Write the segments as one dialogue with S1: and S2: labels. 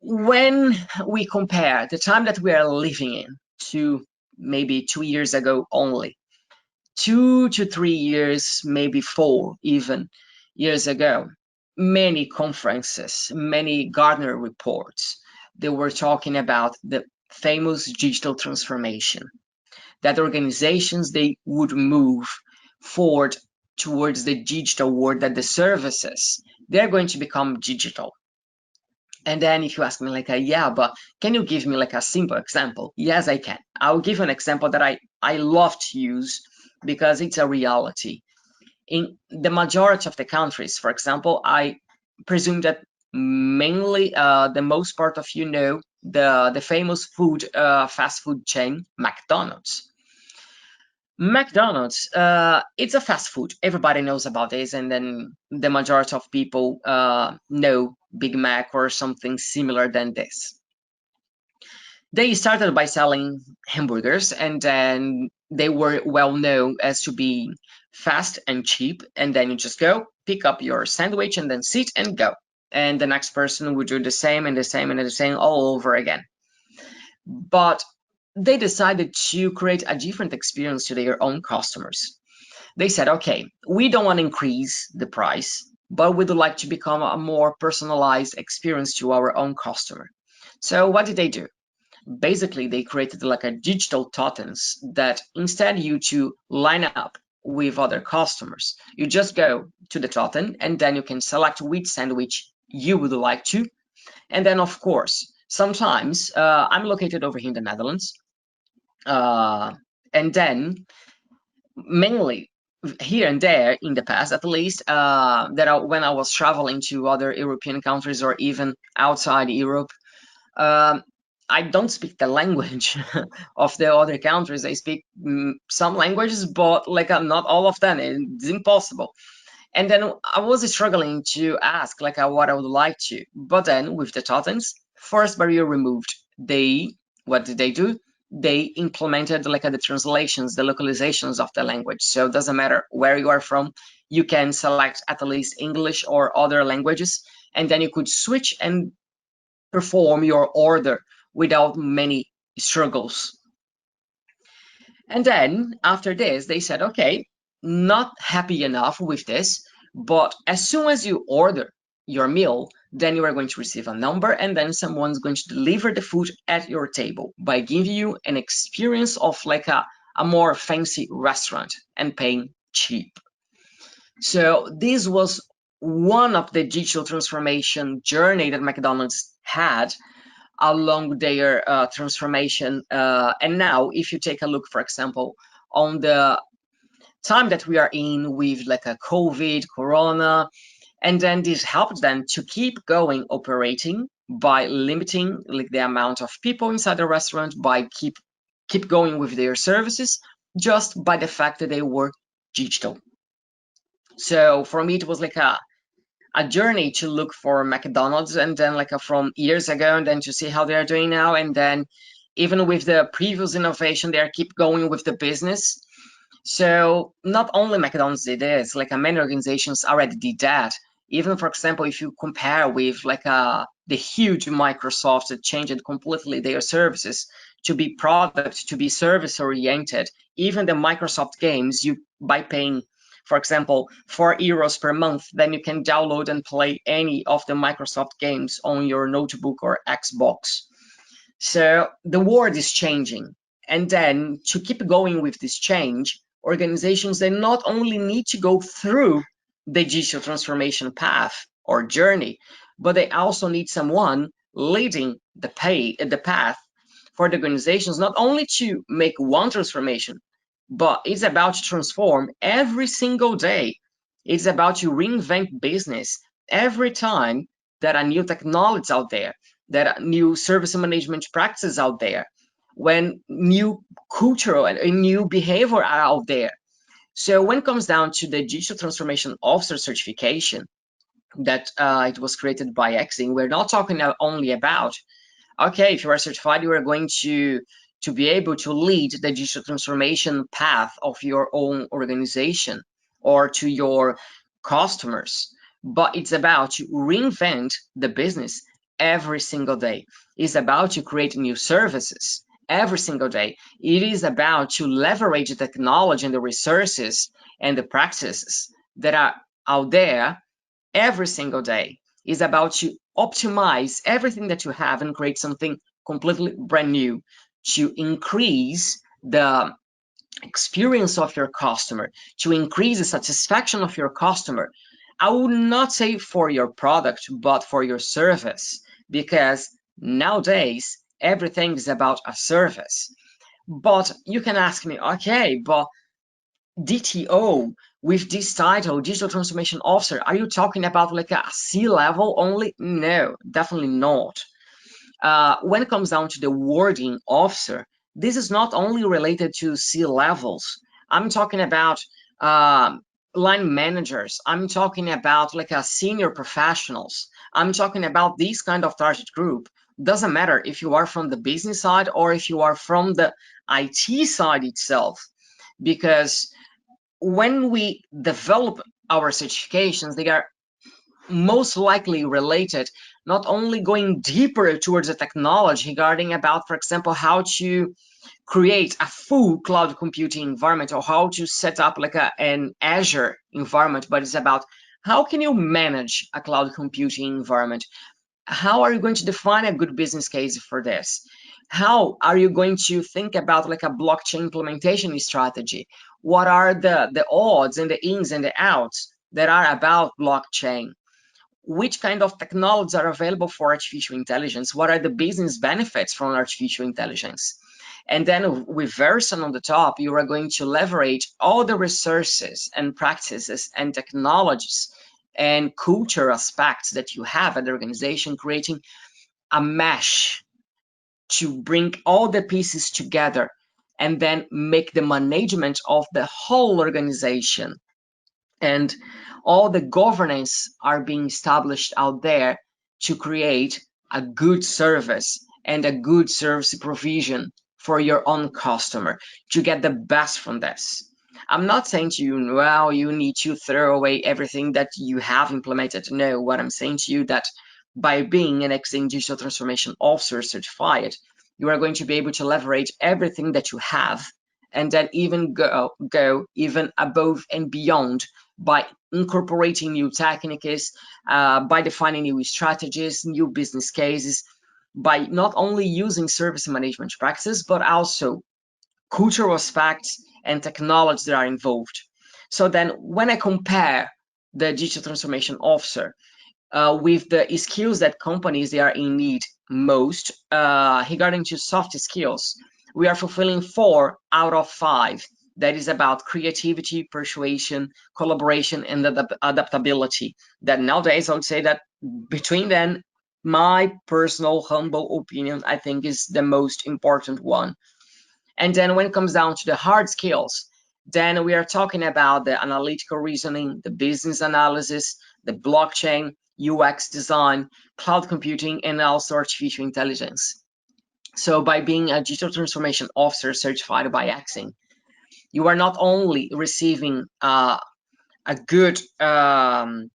S1: when we compare the time that we are living in to maybe 2 years ago only, 2 to 3 years, maybe 4 even years ago, many conferences, many Gartner reports, they were talking about the famous digital transformation, that organizations, they would move forward towards the digital world, that the services, they're going to become digital. And then if you ask me like, yeah, but can you give me like a simple example? Yes, I can. I'll give an example that I love to use because it's a reality. In the majority of the countries, for example, I presume that mainly the most part of you know the famous fast food chain McDonald's. McDonald's, it's a fast food. Everybody knows about this, and then the majority of people know Big Mac or something similar than this. They started by selling hamburgers, and then they were well known as to be fast and cheap. And then you just go pick up your sandwich and then sit and go. And the next person would do the same and the same and the same all over again. But they decided to create a different experience to their own customers. They said, okay, we don't want to increase the price, but we'd like to become a more personalized experience to our own customer. So what did they do? Basically, they created like a digital totems that instead you to line up with other customers, you just go to the totem and then you can select which sandwich you would like to. And then, of course, sometimes I'm located over here in the Netherlands. And then mainly here and there in the past, at least, when I was traveling to other European countries or even outside Europe, I don't speak the language of the other countries. I speak some languages, but like not all of them. It's impossible. And then I was struggling to ask like what I would like to. But then with the totems, first barrier removed. What did they do? They implemented like the translations, the localizations of the language. So it doesn't matter where you are from, you can select at least English or other languages, and then you could switch and perform your order without many struggles. And then after this, they said, okay, not happy enough with this, but as soon as you order your meal, then you are going to receive a number, and then someone's going to deliver the food at your table by giving you an experience of like a more fancy restaurant and paying cheap. So this was one of the digital transformation journey that McDonald's had along their transformation. And now, if you take a look, for example, on the time that we are in with like a COVID, Corona, and then this helped them to keep going operating by limiting like the amount of people inside the restaurant, by keep going with their services, just by the fact that they were digital. So for me, it was like a journey to look for McDonald's, and then like from years ago, and then to see how they are doing now, and then even with the previous innovation, they are keep going with the business. So not only McDonald's did this, like many organizations already did that. Even for example, if you compare with like the huge Microsoft that changed completely their services to be product, to be service oriented, even the Microsoft games, you by paying, for example, €4 per month, then you can download and play any of the Microsoft games on your notebook or Xbox. So the world is changing. And then to keep going with this change, organizations, they not only need to go through the digital transformation path or journey, but they also need someone leading the path for the organizations, not only to make one transformation, but it's about to transform every single day. It's about to reinvent business every time that a new technology is out there, that a new service management practices out there, when new cultural and new behavior are out there. So when it comes down to the Digital Transformation Officer certification that it was created by EXIN, we're not talking only about, okay, if you are certified, you are going to be able to lead the digital transformation path of your own organization or to your customers, but it's about to reinvent the business every single day. It's about to create new services every single day. It is about to leverage the technology and the resources and the practices that are out there every single day. It's about to optimize everything that you have and create something completely brand new to increase the experience of your customer, to increase the satisfaction of your customer. I would not say for your product, but for your service, because nowadays everything is about a service. But you can ask me, okay, but DTO with this title, Digital Transformation Officer, are you talking about like a C-level only? No, definitely not. When it comes down to the wording officer, this is not only related to C-levels. I'm talking about line managers. I'm talking about like a senior professionals. I'm talking about this kind of target group. Doesn't matter if you are from the business side or if you are from the IT side itself, because when we develop our certifications, they are most likely related, not only going deeper towards the technology regarding about, for example, how to create a full cloud computing environment or how to set up like an Azure environment, but it's about how can you manage a cloud computing environment? How are you going to define a good business case for this? How are you going to think about like a blockchain implementation strategy? What are the odds and the ins and the outs that are about blockchain? Which kind of technologies are available for artificial intelligence? What are the business benefits from artificial intelligence? And then with Verison on the top, you are going to leverage all the resources and practices and technologies and culture aspects that you have at the organization, creating a mesh to bring all the pieces together and then make the management of the whole organization and all the governance are being established out there to create a good service and a good service provision for your own customer to get the best from this. I'm not saying to you, well, you need to throw away everything that you have implemented. No, what I'm saying to you that by being an EXIN Digital Transformation Officer certified, you are going to be able to leverage everything that you have and then even go even above and beyond by incorporating new techniques, by defining new strategies, new business cases, by not only using service management practices, but also cultural aspects and technologies that are involved. So then when I compare the digital transformation officer with the skills that companies they are in need most regarding to soft skills, we are fulfilling 4 out of 5. That is about creativity, persuasion, collaboration, and adaptability. That nowadays I would say that between them, my personal humble opinion, I think is the most important one. And then when it comes down to the hard skills, then we are talking about the analytical reasoning, the business analysis, the blockchain, UX design, cloud computing, and also artificial intelligence. So by being a digital transformation officer certified by EXIN, you are not only receiving a good, how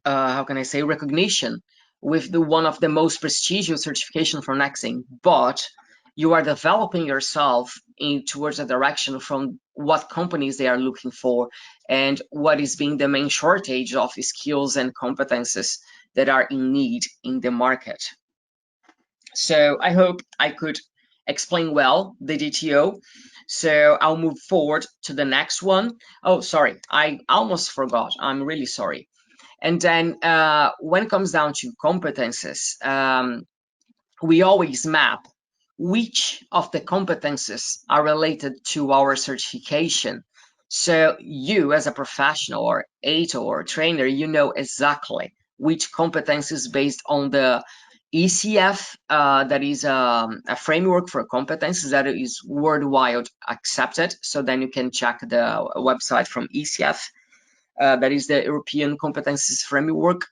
S1: can I say, recognition with the one of the most prestigious certification from EXIN, but you are developing yourself in towards a direction from what companies they are looking for and what is being the main shortage of skills and competences that are in need in the market. So I hope I could explain well the DTO. So I'll move forward to the next one. Oh, sorry, I almost forgot. I'm really sorry. And then when it comes down to competences, we always map which of the competences are related to our certification. So you as a professional or ATO or trainer, you know exactly which competences based on the ECF, that is a framework for competences that is worldwide accepted. So then you can check the website from ECF, that is the European Competencies Framework.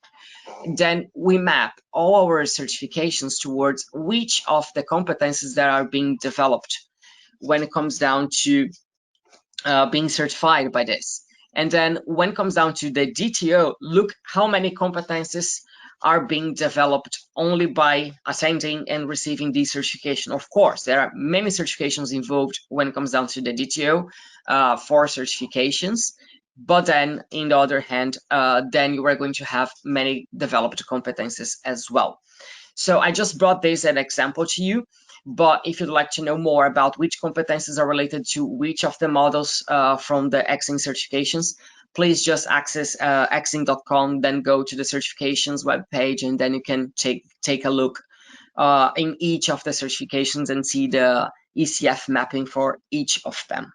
S1: Then we map all our certifications towards which of the competencies that are being developed when it comes down to being certified by this. And then when it comes down to the DTO, look how many competencies are being developed only by attending and receiving this certification. Of course, there are many certifications involved when it comes down to the DTO, 4 certifications. But then, in the other hand, then you are going to have many developed competencies as well. So I just brought this as an example to you. But if you'd like to know more about which competencies are related to which of the models from the EXIN certifications, please just access exin.com, then go to the certifications webpage, and then you can take a look in each of the certifications and see the ECF mapping for each of them.